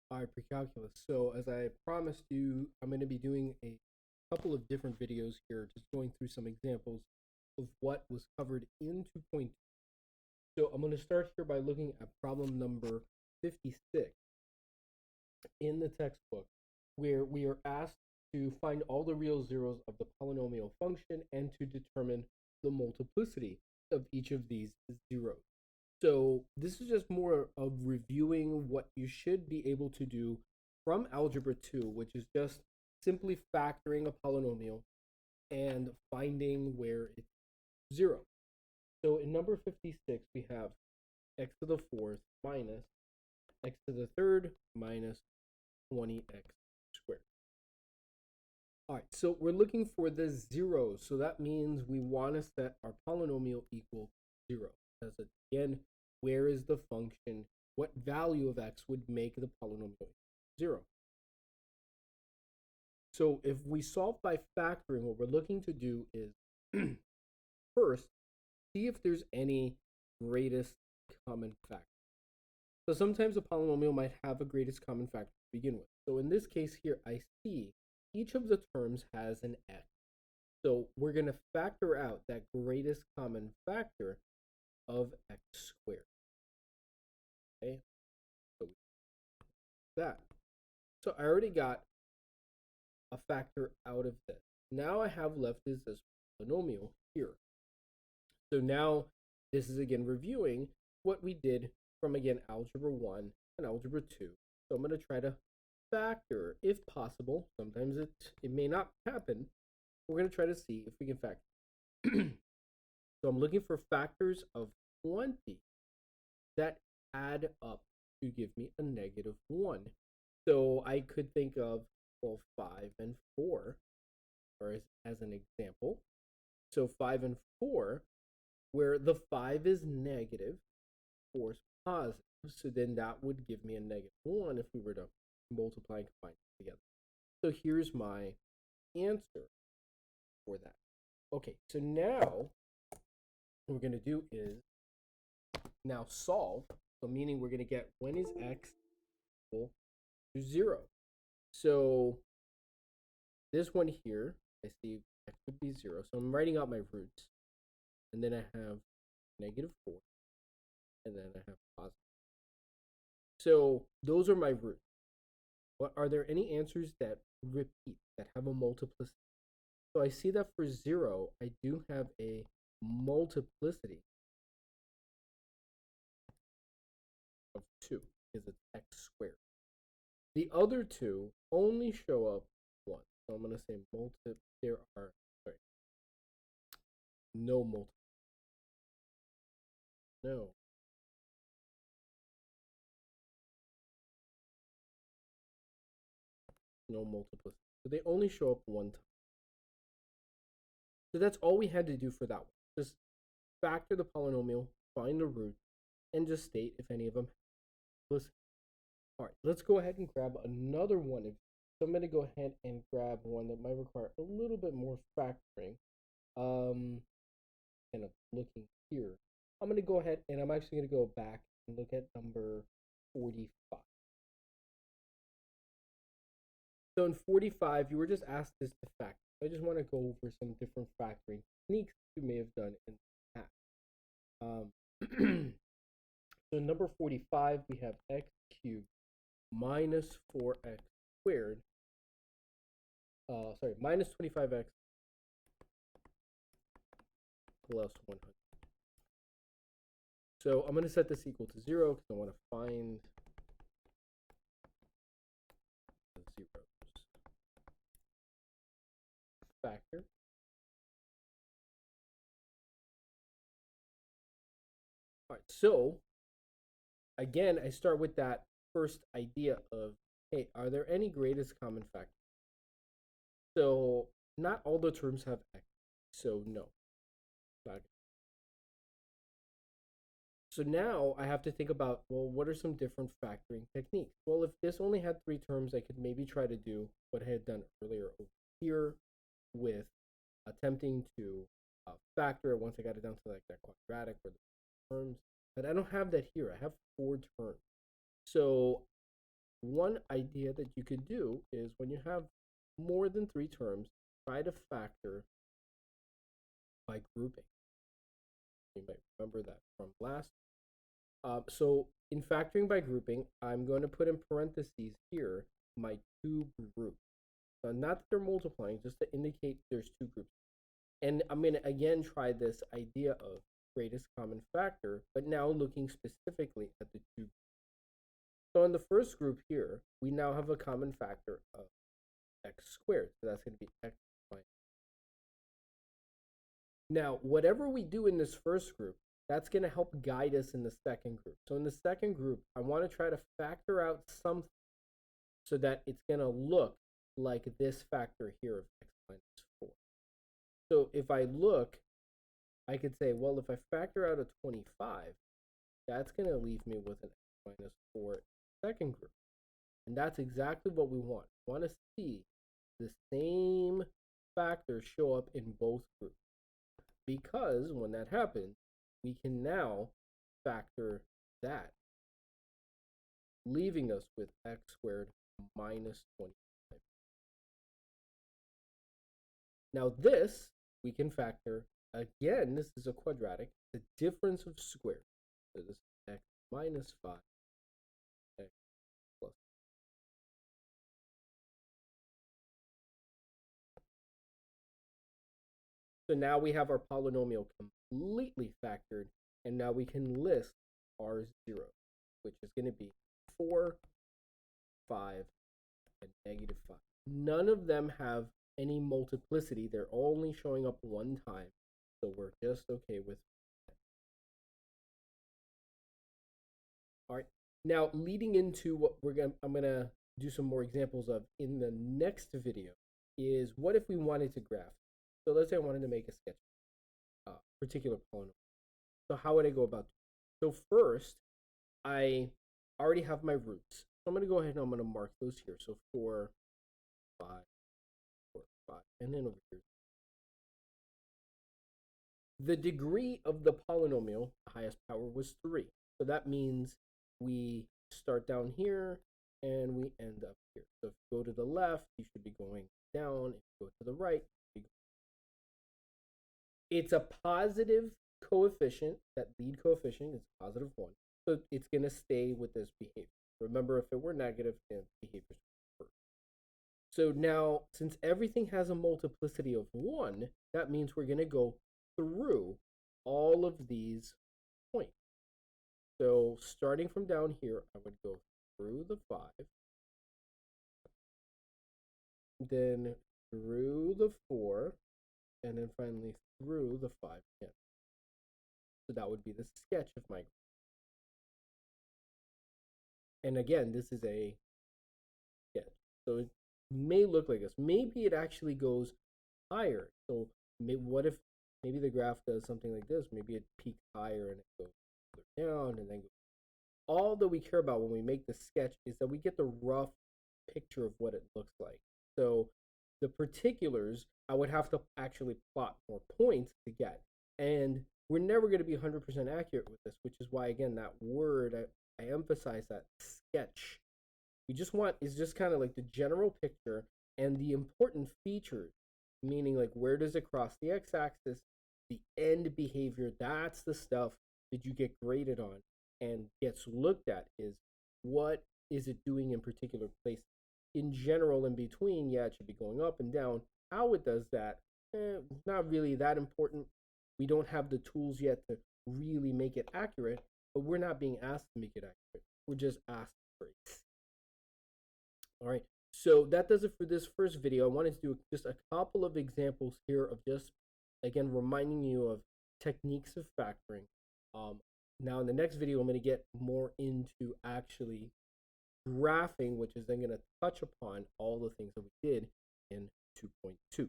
All right, pre-calculus. So as I promised you, I'm going to be doing a couple of different videos here, just going through some examples of what was covered in 2.2. So I'm going to start here by looking at problem number 56 in the textbook, where we are asked to find all the real zeros of the polynomial function and to determine the multiplicity of each of these zeros. So this is just more of reviewing what you should be able to do from Algebra 2, which is just simply factoring a polynomial and finding where it's 0. So in number 56, we have x to the 4th minus x to the 3rd minus 20x squared. All right, so we're looking for the zeros. So that means we want to set our polynomial equal 0. As again, where is the function? What value of x would make the polynomial 0? So if we solve by factoring, what we're looking to do is first, see if there's any greatest common factor. So sometimes a polynomial might have a greatest common factor to begin with. So in this case here, I see each of the terms has an x. So we're going to factor out that greatest common factor of x squared. Okay, so that. So I already got a factor out of this. Now I have left is this polynomial here. So now this is again reviewing what we did from again Algebra 1 and Algebra 2. So I'm going to try to factor if possible. Sometimes it may not happen. We're going to try to see if we can factor. So I'm looking for factors of 20 that add up to give me a -1. So I could think of, well, 5 and 4 or as an example. So 5 and 4, where the 5 is negative, 4 is positive. So then that would give me a -1 if we were to multiply and combine together. So here's my answer for that. Okay, so now what we're going to do is now solve. So meaning we're going to get when is x equal to 0. So this one here, I see x would be 0. So I'm writing out my roots. And then I have -4. And then I have positive. So those are my roots. What are there any answers that repeat, that have a multiplicity? So I see that for 0, I do have a multiplicity of 2 because it's x squared. The other two only show up once. So I'm going to say there are, no multiple. No. No multiplicity. So they only show up one time. So that's all we had to do for that one. Just factor the polynomial, find the root, and just state if any of them have multiplicity. All right, let's go ahead and grab another one. So I'm going to go ahead and grab one that might require a little bit more factoring. Kind of looking here. I'm going to go ahead and I'm actually going to go back and look at number 45. So in 45, you were just asked this to factor. I just want to go over some different factoring techniques you may have done in the past. So in number 45, we have x cubed minus 4x squared. Minus 25x plus 100. So I'm going to set this equal to 0 because I want to find the zeros. Factor. All right, so again, I start with that first idea of, hey, are there any greatest common factors? So not all the terms have x, so no. So now I have to think about, well, what are some different factoring techniques? Well, if this only had 3 terms, I could maybe try to do what I had done earlier over here with attempting to factor it once I got it down to like that quadratic or the terms. But I don't have that here. I have 4 terms. So one idea that you could do is when you have more than 3 terms, try to factor by grouping. You might remember that from last. So in factoring by grouping, I'm going to put in parentheses here my 2 groups. So not that they're multiplying, just to indicate there's 2 groups. And I'm going to again try this idea of greatest common factor, but now looking specifically at the 2 groups. So in the first group here, we now have a common factor of x squared. So that's going to be x minus. Now, whatever we do in this first group, that's going to help guide us in the second group. So in the second group, I want to try to factor out something so that it's going to look like this factor here of x minus 4. So if I look, I could say, well, if I factor out a 25, that's going to leave me with an x minus 4 second group. And that's exactly what we want. We want to see the same factors show up in both groups. Because when that happens, we can now factor that, leaving us with x squared minus 25. Now this, we can factor, again, this is a quadratic, the difference of squares. So this is x minus 5, x plus. So now we have our polynomial completely factored, and now we can list our zeros, which is going to be 4, 5, and negative 5. None of them have any multiplicity. They're only showing up one time, so we're just okay with that. All right, now leading into what I'm going to do some more examples of in the next video is what if we wanted to graph. So let's say I wanted to make a sketch of a particular polynomial. So how would I go about it? So first, I already have my roots. So I'm going to go ahead and I'm going to mark those here. So 4, 5, 4, 5, and then over here. The degree of the polynomial, the highest power, was 3. So that means we start down here and we end up here. So if you go to the left, you should be going down. If you go to the right, you go. It's a positive coefficient. That lead coefficient is positive 1. So it's going to stay with this behavior. Remember, if it were negative, then behavior is first. So now, since everything has a multiplicity of 1, that means we're going to go through all of these points. So starting from down here, I would go through the 5, then through the 4, and then finally through the 5 again. So that would be the sketch of my graph. And again, this is a sketch. So it may look like this. Maybe it actually goes higher. So what if maybe the graph does something like this? Maybe it peaks higher and it goes down and then goes. All that we care about when we make the sketch is that we get the rough picture of what it looks like. So the particulars, I would have to actually plot more points to get. And we're never going to be 100% accurate with this, which is why, again, that word, I emphasize that sketch. We just want is just kind of like the general picture and the important features, meaning like where does it cross the x-axis, the end behavior, that's the stuff that you get graded on and gets looked at is what is it doing in particular places. In general, in between, yeah, it should be going up and down. How it does that, not really that important. We don't have the tools yet to really make it accurate, but we're not being asked to make it accurate. We're just asked for it. All right, so that does it for this first video. I wanted to do just a couple of examples here of just, again, reminding you of techniques of factoring. Now in the next video, I'm going to get more into actually graphing, which is then going to touch upon all the things that we did in 2.2.